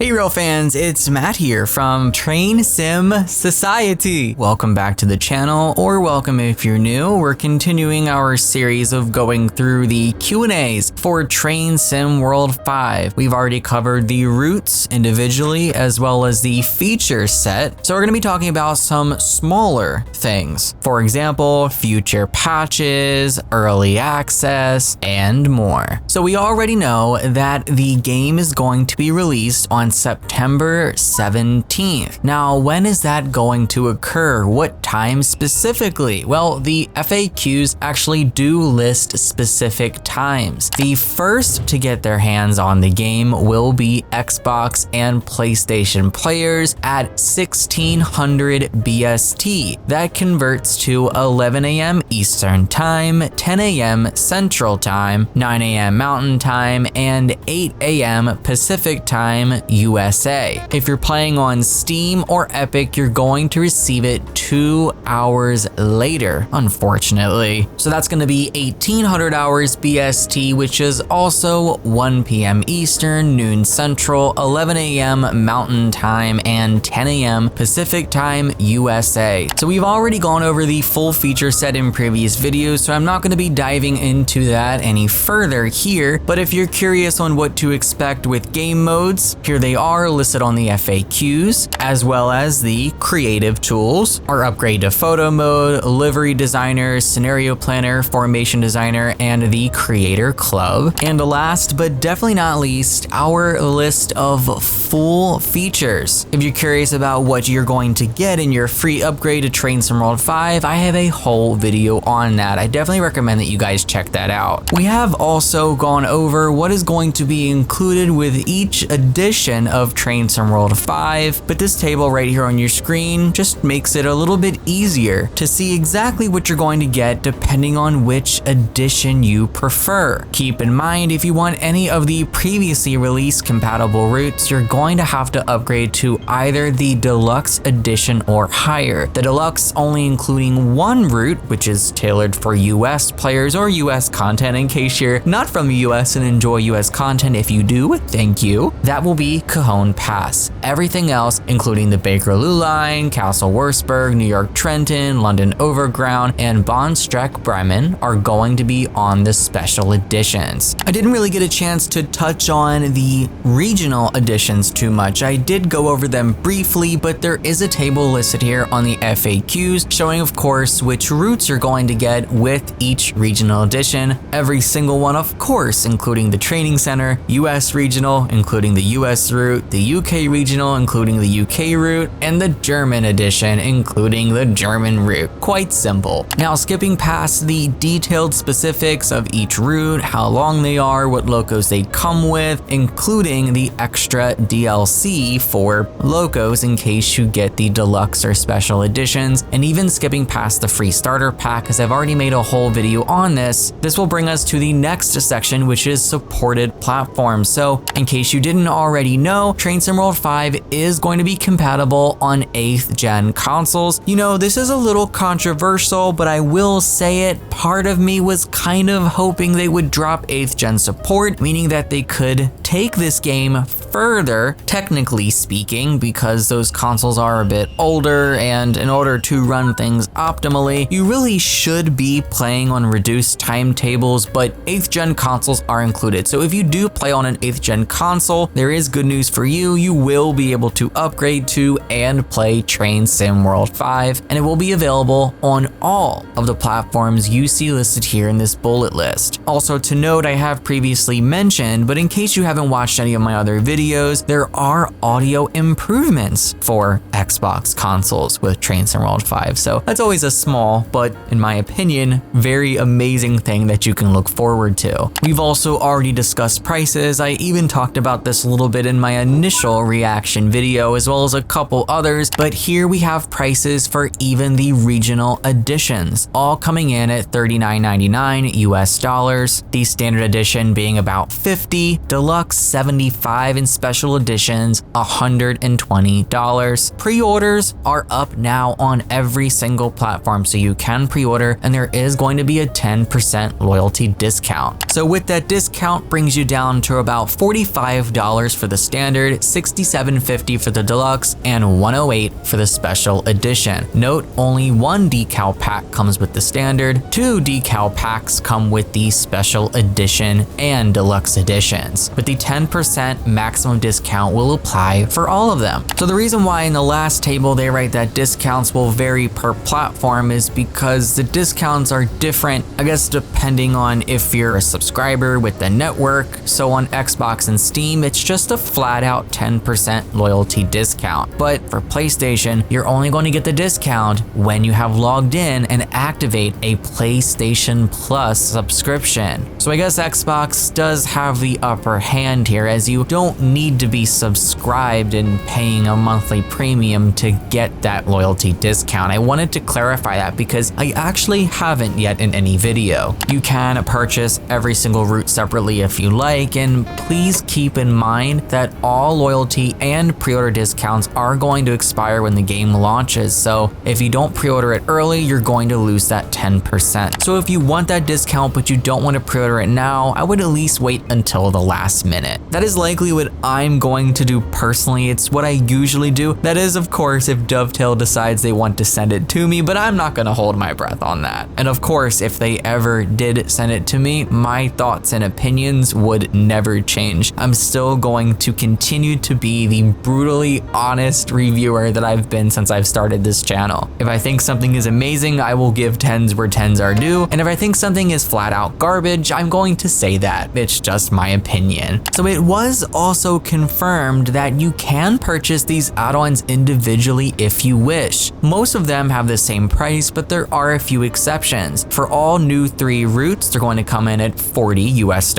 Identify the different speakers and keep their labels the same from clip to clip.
Speaker 1: Hey real fans, it's Matt here from Train Sim Society. Welcome back to the channel, or welcome if you're new. We're continuing our series of going through the Q&As for Train Sim World 5. We've already covered the routes individually as well as the feature set. So we're going to be talking about some smaller things. For example, future patches, early access, and more. So we already know that the game is going to be released on September 17th. Now, when is that going to occur? What time specifically? Well, the FAQs actually do list specific times. The first to get their hands on the game will be Xbox and PlayStation players at 1600 BST. That converts to 11 a.m. Eastern Time, 10 a.m. Central Time, 9 a.m. Mountain Time, and 8 a.m. Pacific Time, USA. If you're playing on Steam or Epic, you're going to receive it 2 hours later, unfortunately. So that's going to be 1800 hours BST, which is also 1 p.m. Eastern, noon Central, 11 a.m. Mountain Time, and 10 a.m. Pacific Time, USA. So we've already gone over the full feature set in previous videos, so I'm not going to be diving into that any further here, but if you're curious on what to expect with game modes, here they are listed on the FAQs, as well as the creative tools, our upgrade to photo mode, livery designer, scenario planner, formation designer, and the creator club. And last but definitely not least, our list of full features. If you're curious about what you're going to get in your free upgrade to Train Sim World 5, I have a whole video on that. I definitely recommend that you guys check that out. We have also gone over what is going to be included with each edition of Train Sim World 5, but this table right here on your screen just makes it a little bit easier to see exactly what you're going to get depending on which edition you prefer. Keep in mind, if you want any of the previously released compatible routes, you're going to have to upgrade to either the Deluxe Edition or higher. The Deluxe only including one route, which is tailored for US players or US content. In case you're not from the US and enjoy US content, if you do, thank you. That will be Cajon Pass. Everything else, including the Bakerloo Line, Castle Wurzburg, New York Trenton, London Overground, and Bahnstrecke Bremen, are going to be on the special editions. I didn't really get a chance to touch on the regional editions too much. I did go over them briefly, but there is a table listed here on the FAQs showing, of course, which routes you're going to get with each regional edition. Every single one, of course, including the training center, US regional, including the US route, the UK regional, including the UK route, and the German edition, including the German route. Quite simple. Now, skipping past the detailed specifics of each route, how long they are, what locos they come with, including the extra DLC for locos in case you get the deluxe or special editions, and even skipping past the free starter pack, as I've already made a whole video on this. This will bring us to the next section, which is supported platforms. So in case you didn't already know, Train Sim World 5 is going to be compatible on 8th gen consoles. You know, this is a little controversial, but I will say it, part of me was kind of hoping they would drop 8th gen support, meaning that they could take this game further, technically speaking, because those consoles are a bit older, and in order to run things optimally, you really should be playing on reduced timetables, but 8th gen consoles are included. So if you do play on an 8th gen console, there is good news for you. You will be able to upgrade to and play Train Sim World 5, and it will be available on all of the platforms you see listed here in this bullet list. Also to note, I have previously mentioned, but in case you haven't watched any of my other videos, there are audio improvements for Xbox consoles with Train Sim World 5. So that's always a small, but in my opinion, very amazing thing that you can look forward to. We've also already discussed prices. I even talked about this a little bit in my initial reaction video, as well as a couple others, but here we have prices for even the regional editions, all coming in at $39.99 US dollars, the standard edition being about $50, deluxe $75, and and special editions $120. Pre-orders are up now on every single platform, so you can pre-order, and there is going to be a 10% loyalty discount. So with that discount brings you down to about $45 for the standard, $67.50 for the deluxe, and $108 for the special edition. Note, only one decal pack comes with the standard, 2 decal packs come with the special edition and deluxe editions, but the 10% maximum discount will apply for all of them. So the reason why in the last table they write that discounts will vary per platform is because the discounts are different, I guess, depending on if you're a subscriber with the network. So on Xbox and Steam, it's just a flat out 10% loyalty discount. But for PlayStation, you're only going to get the discount when you have logged in and activate a PlayStation Plus subscription. So I guess Xbox does have the upper hand here, as you don't need to be subscribed and paying a monthly premium to get that loyalty discount. I wanted to clarify that because I actually haven't yet in any video. You can purchase every single route separately if you like, and please keep in mind that all loyalty and pre-order discounts are going to expire when the game launches. So if you don't pre-order it early, you're going to lose that 10%. So if you want that discount but you don't want to pre-order it now, I would at least wait until the last minute. That is likely what I'm going to do personally. It's what I usually do. That is, of course, if Dovetail decides they want to send it to me, but I'm not going to hold my breath on that. And of course, if they ever did send it to me, my thoughts and opinions would never change. I'm still going to continue to be the brutally honest reviewer that I've been since I've started this channel. If I think something is amazing, I will give 10s where 10s are due. And if I think something is flat out garbage, I'm going to say that. It's just my opinion. So it was also confirmed that you can purchase these add-ons individually if you wish. Most of them have the same price, but there are a few exceptions. For all new 3 routes, they're going to come in at $40 US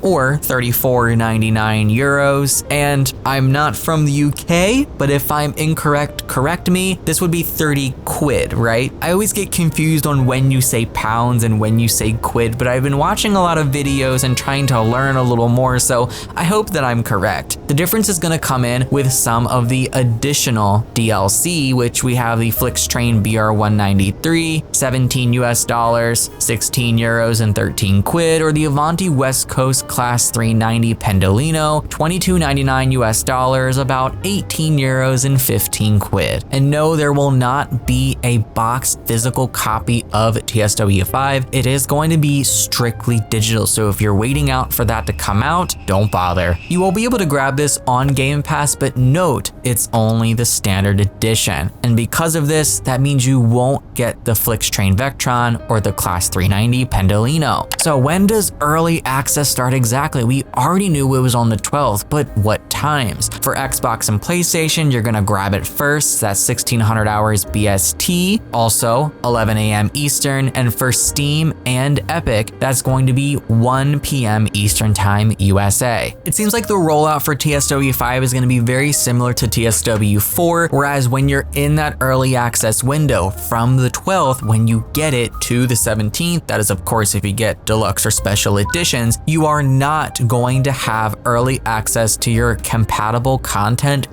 Speaker 1: or 34.99 euros. And I'm not from the UK, but if I'm incorrect, correct me. This would be 30 quid, right? I always get confused on when you say pounds and when you say quid, but I've been watching a lot of videos and trying to learn a little more, so I hope that I'm correct. The difference is going to come in with some of the additional DLC, which we have the Flixtrain BR193, $17 US, 16 euros and 13 quid, or the Avanti West Coast Class 390 Pendolino, $22.99 US, about 18 euros and 15 quid. And no, there will not be a boxed physical copy of TSW5. It is going to be strictly digital, so if you're waiting out for that to come out, don't bother. You will be able to grab this on Game Pass, but note, it's only the standard edition. And because of this, that means you won't get the Flixtrain Vectron or the Class 390 Pendolino. So when does early access start exactly? We already knew it was on the 12th, but what times? For Xbox and PlayStation, you're gonna grab it first. That's 1600 hours BST, also 11 a.m. Eastern, and for Steam and Epic, that's going to be 1 p.m. Eastern Time USA. It seems like the rollout for TSW5 is going to be very similar to TSW4, whereas when you're in that early access window from the 12th, when you get it to the 17th, that is of course if you get deluxe or special editions, you are not going to have early access to your compatible content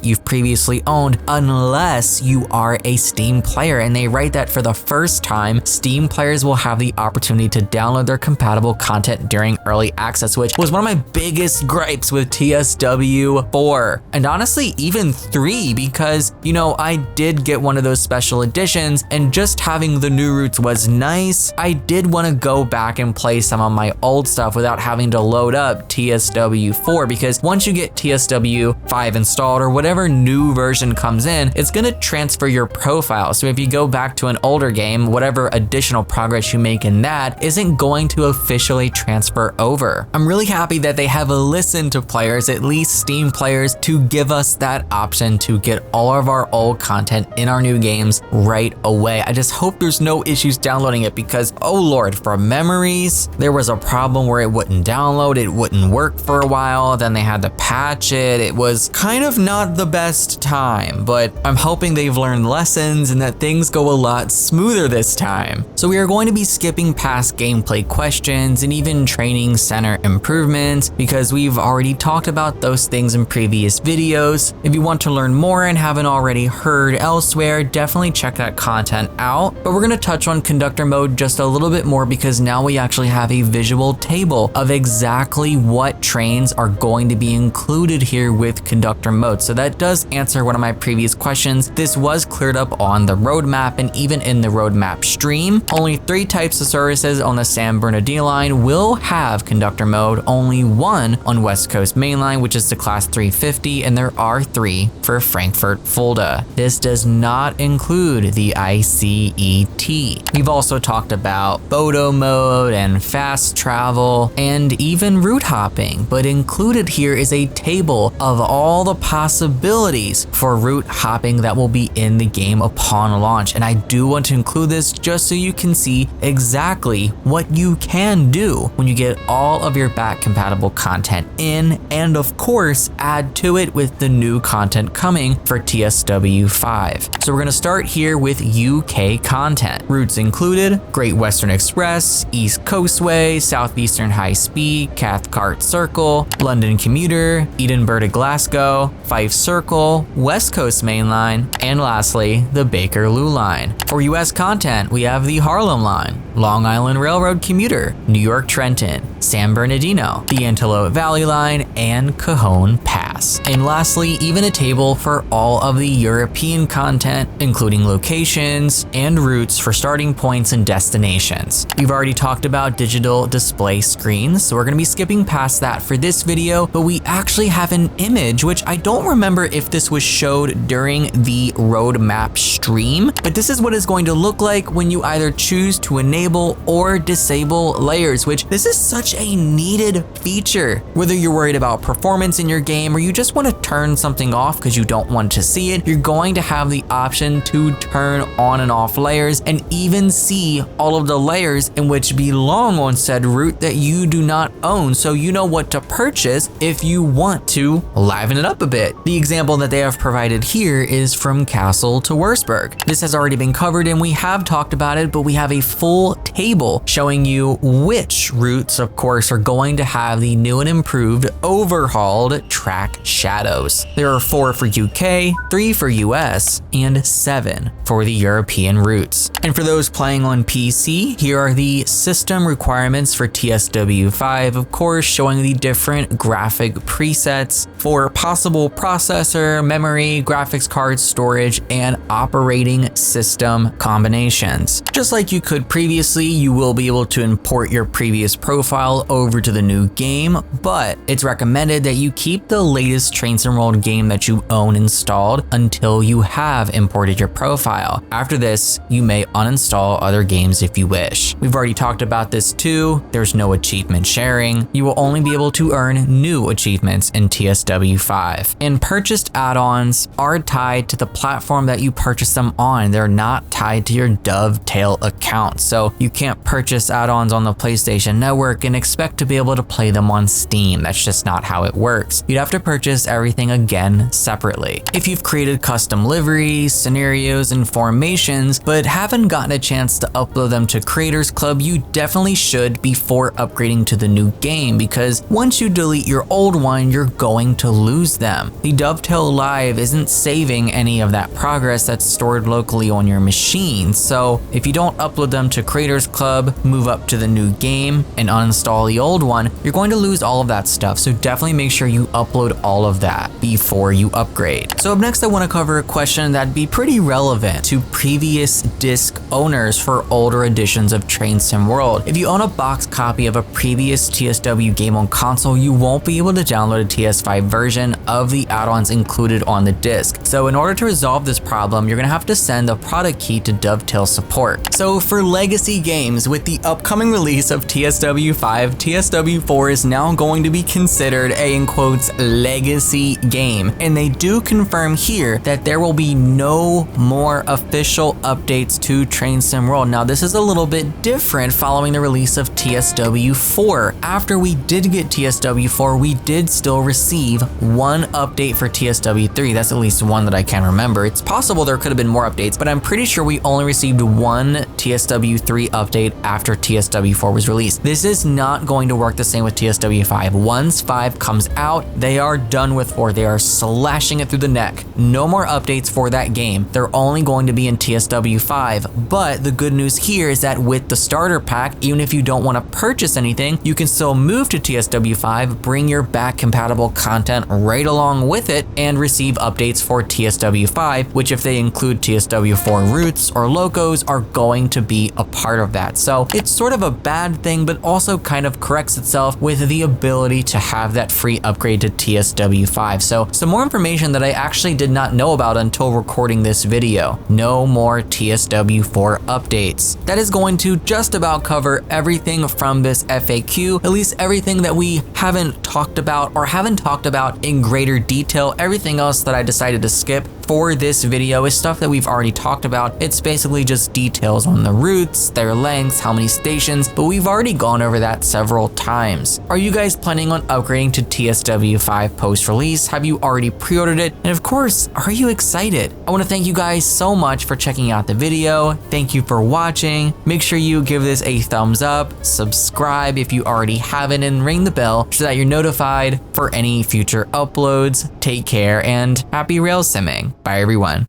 Speaker 1: you've previously owned unless you are a Steam player. And they write that for the first time, Steam players will have the opportunity to download their compatible content during early access, which was one of my biggest gripes with TSW4 and honestly even 3, because you know, I did get one of those special editions and just having the new routes was nice. I did want to go back and play some of my old stuff without having to load up TSW4, because once you get TSW5 installed or whatever new version comes in, it's going to transfer your profile. So if you go back to an older game, whatever additional progress you make in that isn't going to officially transfer over. I'm really happy that they have listened to players, at least Steam players, to give us that option to get all of our old content in our new games right away. I just hope there's no issues downloading it, because oh lord, for memories, there was a problem where it wouldn't download, it wouldn't work for a while, then they had to patch it. It was kind of not the best time, but I'm hoping they've learned lessons and that things go a lot smoother this time. So we are going to be skipping past gameplay questions and even training center improvements, because we've already talked about those things in previous videos. If you want to learn more and haven't already heard elsewhere, definitely check that content out. But we're going to touch on conductor mode just a little bit more because now we actually have a visual table of exactly what trains are going to be included here with conductor mode. So that does answer one of my previous questions. This was cleared up on the roadmap, and even in the roadmap stream, only 3 types of services on the San Bernardino line will have conductor mode, only 1 on West Coast Main Line, which is the Class 350, and there are 3 for Frankfurt Fulda. This does not include the ICET. We've also talked about photo mode and fast travel and even route hopping, but included here is a table of all the possibilities for route hopping that will be in the game upon launch. And I do want to include this just so you can see exactly what you can do when you get all of your back compatible content in, and of course add to it with the new content coming for TSW 5. So we're going to start here with UK content. Routes included: Great Western Express, East Coastway, Southeastern High Speed, Cathcart Circle, London Commuter, Edinburgh to Glasgow, Fife Circle, West Coast Main Line, and lastly, the Bakerloo line. For US content, we have the Harlem Line, Long Island Railroad Commuter, New York Trenton, San Bernardino, the Antelope Valley Line, and Cajon Pass. And lastly, even a table for all of the European content, including locations and routes for starting points and destinations. We've already talked about digital display screens, so we're going to be skipping past that for this video, but we actually have an image, which I don't remember if this was showed during the roadmap stream, but this is what it's going to look like when you either choose to enable or disable layers, which this is such a needed feature. Whether you're worried about performance in your game or you just want to turn something off because you don't want to see it, you're going to have the option to turn on and off layers and even see all of the layers in which belong on said route that you do not own, so you know what to purchase if you want to liven it up a bit. The example that they have provided here is from Kassel to Würzburg. This has already been covered and we have talked about it, but we have a full table showing you which routes, of course, are going to have the new and improved overhauled track shadows. There are 4 for UK, 3 for US, and 7 for the European routes. And for those playing on PC, here are the system requirements for TSW 5, of course, showing the different graphic presets for possible processor, memory, graphics card, storage, and operating system combinations. Just like you could previously, you will be able to import your previous profile over to the new game, but it's recommended that you keep the latest Train Sim World game that you own installed until you have imported your profile. After this, you may uninstall other games if you wish. We've already talked about this too. There's no achievement sharing. You will only be able to earn new achievements in TSW 5. And purchased add-ons are tied to the platform that you purchase them on. They're not tied to your Dovetail account. So you can't purchase add-ons on the PlayStation Network and expect to be able to play them on Steam. That's just not how it works. You'd have to purchase everything again separately. If you've created custom liveries, scenarios, and formations, but haven't gotten a chance to upload them to Creators Club, you definitely should before upgrading to the new game, because once you delete your old one, you're going to lose them. The Dovetail Live isn't saving any of that progress that's stored locally on your machine, so if you don't upload them to Creators Club, move up to the new game, and uninstall the old one, you're going to lose all of that stuff, so definitely make sure you upload all of that before you upgrade. So up next, I want to cover a question that'd be pretty relevant to previous disc owners for older editions of Train Sim World. If you own a box copy of a previous TSW game on console, you won't be able to download a TS5 version of the add-ons included on the disc. So in order to resolve this problem, you're going to have to send a product key to Dovetail support. So for legacy games, with the upcoming release of TSW 5, TSW 4 is now going to be considered a, in quotes, legacy game. And they do confirm here that there will be no more official updates to Train Sim World. Now, this is a little bit different following the release of TSW 4. After we did get TSW 4, we did still receive one update for TSW 3. That's at least one that I can remember. It's possible there could have been more updates, but I'm pretty sure we only received one TSW 3 update after TSW 4 was released. This is not not going to work the same with TSW 5. Once 5 comes out, they are done with 4. They are slashing it through the neck. No more updates for that game. They're only going to be in TSW 5. But the good news here is that with the starter pack, even if you don't want to purchase anything, you can still move to TSW 5, bring your back compatible content right along with it, and receive updates for TSW 5, which if they include TSW 4 roots or locos are going to be a part of that. So it's sort of a bad thing, but also kind of corrects itself with the ability to have that free upgrade to TSW 5. So some more information that I actually did not know about until recording this video. No more TSW 4 updates. That is going to just about cover everything from this FAQ, at least everything that we haven't talked about or haven't talked about in greater detail. Everything else that I decided to skip for this video is stuff that we've already talked about. It's basically just details on the routes, their lengths, how many stations, but we've already gone over that several times. Are you guys planning on upgrading to TSW 5 post-release? Have you already pre-ordered it? And of course, are you excited? I want to thank you guys so much for checking out the video. Thank you for watching. Make sure you give this a thumbs up, subscribe if you already haven't, and ring the bell so that you're notified for any future uploads. Take care and happy rail simming. Bye everyone.